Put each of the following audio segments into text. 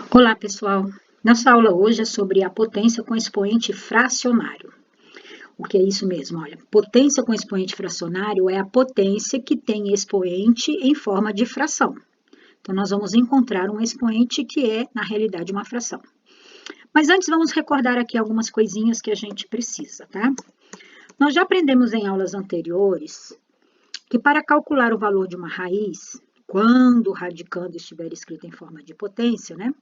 Olá, pessoal! Nossa aula hoje é sobre a potência com expoente fracionário. O que é isso mesmo? Olha, potência com expoente fracionário é a potência que tem expoente em forma de fração. Então, nós vamos encontrar um expoente que é, na realidade, uma fração. Mas antes, vamos recordar aqui algumas coisinhas que a gente precisa, tá? Nós já aprendemos em aulas anteriores que para calcular o valor de uma raiz, quando o radicando estiver escrito em forma de potência, né?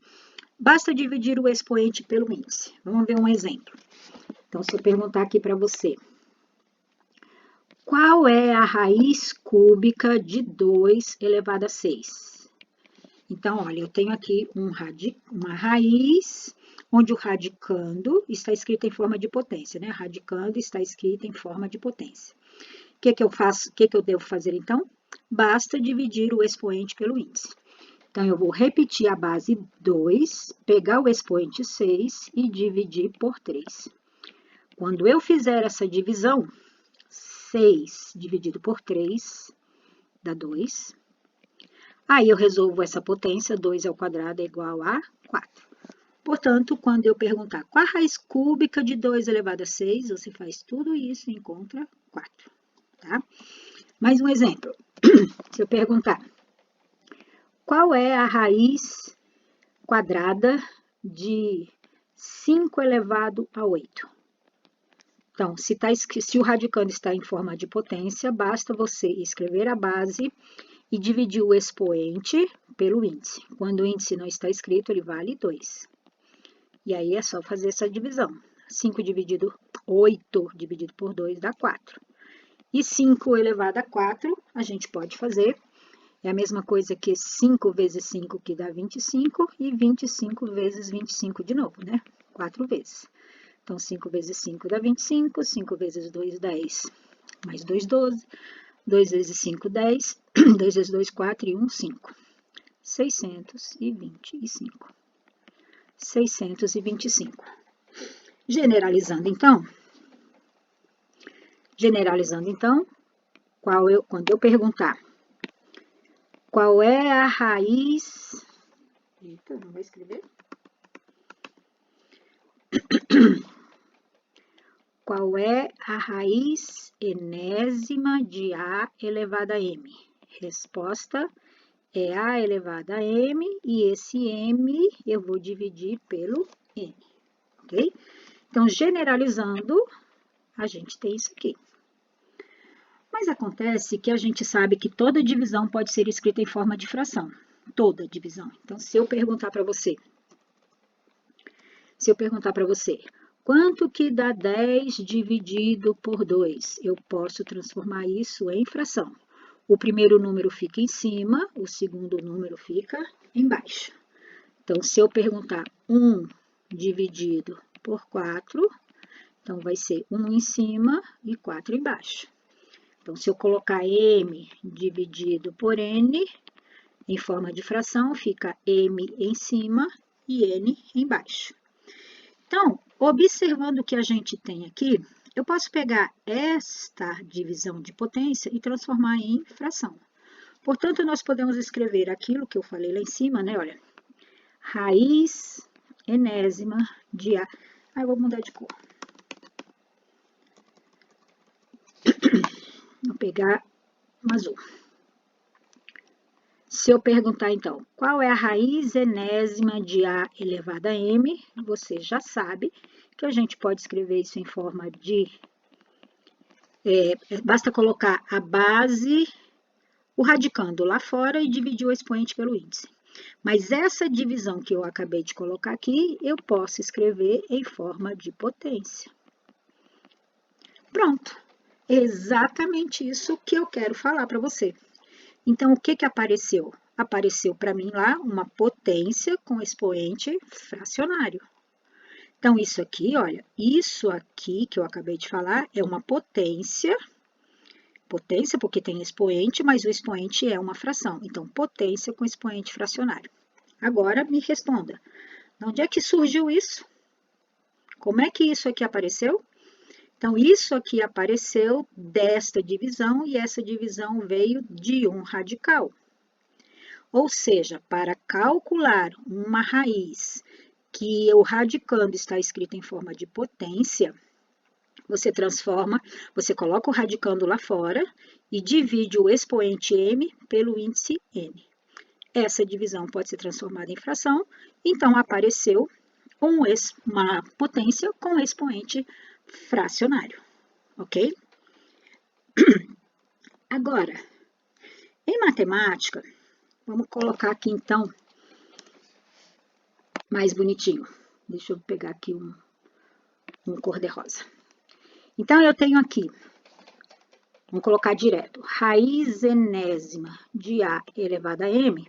Basta dividir o expoente pelo índice. Vamos ver um exemplo. Então, se eu perguntar aqui para você, qual é a raiz cúbica de 2 elevado a 6? Então, olha, eu tenho aqui uma raiz, onde o radicando está escrito em forma de potência, né? Radicando está escrito em forma de potência. O que eu faço? O que eu devo fazer, então? Basta dividir o expoente pelo índice. Então, eu vou repetir a base 2, pegar o expoente 6 e dividir por 3. Quando eu fizer essa divisão, 6 dividido por 3 dá 2. Aí, eu resolvo essa potência, 2 ao quadrado é igual a 4. Portanto, quando eu perguntar qual a raiz cúbica de 2 elevado a 6, você faz tudo isso e encontra 4, tá? Mais um exemplo. Se eu perguntar, qual é a raiz quadrada de 5 elevado a 8? Então, se o radicando está em forma de potência, basta você escrever a base e dividir o expoente pelo índice. Quando o índice não está escrito, ele vale 2. E aí é só fazer essa divisão. 8 dividido por 2 dá 4. E 5 elevado a 4, a gente pode fazer. É a mesma coisa que 5 vezes 5, que dá 25, e 25 vezes 25 de novo, né? 4 vezes. Então, 5 vezes 5 dá 25, 5 vezes 2, 10, mais 2, 12, 2 vezes 5, 10, 2 vezes 2, 4 e 1, 5. 625. 625. Generalizando, então, quando eu perguntar qual é a raiz... Eita, não vai escrever? Qual é a raiz enésima de A elevado a M? Resposta é A elevado a M, e esse M eu vou dividir pelo N, ok? Então, generalizando, a gente tem isso aqui. Mas acontece que a gente sabe que toda divisão pode ser escrita em forma de fração. Toda divisão. Então, se eu perguntar para você, quanto que dá 10 dividido por 2? Eu posso transformar isso em fração. O primeiro número fica em cima, o segundo número fica embaixo. Então, se eu perguntar 1 dividido por 4, então vai ser 1 em cima e 4 embaixo. Então, se eu colocar M dividido por N, em forma de fração, fica M em cima e N embaixo. Então, observando o que a gente tem aqui, eu posso pegar esta divisão de potência e transformar em fração. Portanto, nós podemos escrever aquilo que eu falei lá em cima, né? Olha, raiz enésima de A. Ah, eu vou mudar de cor. Vou pegar um azul. Se eu perguntar, então, qual é a raiz enésima de A elevado a M, você já sabe que a gente pode escrever isso em forma de... basta colocar a base, o radicando lá fora e dividir o expoente pelo índice. Mas essa divisão que eu acabei de colocar aqui, eu posso escrever em forma de potência. Pronto. Exatamente isso que eu quero falar para você. Então, o que apareceu? Apareceu para mim lá uma potência com expoente fracionário. Então, isso aqui, olha, isso aqui que eu acabei de falar é uma potência porque tem expoente, mas o expoente é uma fração. Então, potência com expoente fracionário. Agora, me responda, de onde é que surgiu isso? Como é que isso aqui apareceu? Então, isso aqui apareceu desta divisão, e essa divisão veio de um radical. Ou seja, para calcular uma raiz que o radicando está escrito em forma de potência, você transforma, você coloca o radicando lá fora e divide o expoente m pelo índice n. Essa divisão pode ser transformada em fração, então apareceu uma potência com expoente fracionário, ok? Agora, em matemática, vamos colocar aqui então mais bonitinho. Deixa eu pegar aqui um cor-de-rosa. Então, eu tenho aqui, vamos colocar direto, raiz enésima de A elevado a M.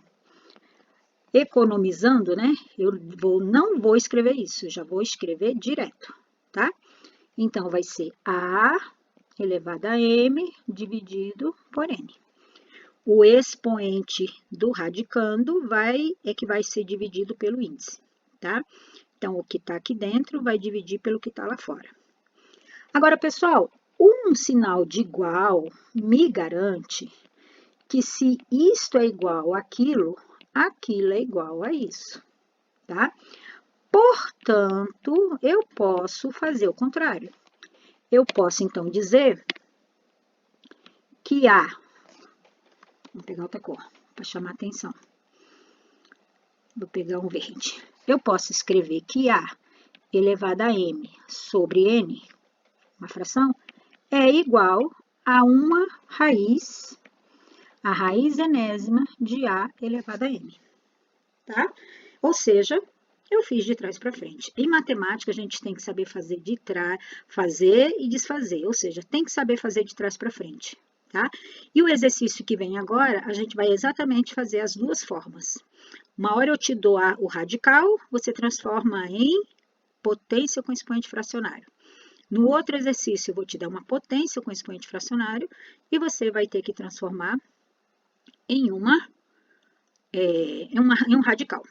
Economizando, né? Eu não vou escrever isso, já vou escrever direto, tá? Então, vai ser A elevado a M dividido por N. O expoente do radicando é que vai ser dividido pelo índice, tá? Então, o que está aqui dentro vai dividir pelo que está lá fora. Agora, pessoal, um sinal de igual me garante que se isto é igual àquilo, aquilo é igual a isso, tá? Portanto, eu posso fazer o contrário. Eu posso, então, dizer que A... Vou pegar outra cor, para chamar a atenção. Vou pegar um verde. Eu posso escrever que A elevado a M sobre N, uma fração, é igual a uma raiz, a raiz enésima de A elevado a M, tá? Ou seja, eu fiz de trás para frente. Em matemática, a gente tem que saber fazer fazer e desfazer, ou seja, tem que saber fazer de trás para frente, tá? E o exercício que vem agora, a gente vai exatamente fazer as duas formas. Uma hora eu te dou o radical, você transforma em potência com expoente fracionário. No outro exercício, eu vou te dar uma potência com expoente fracionário e você vai ter que transformar em um radical,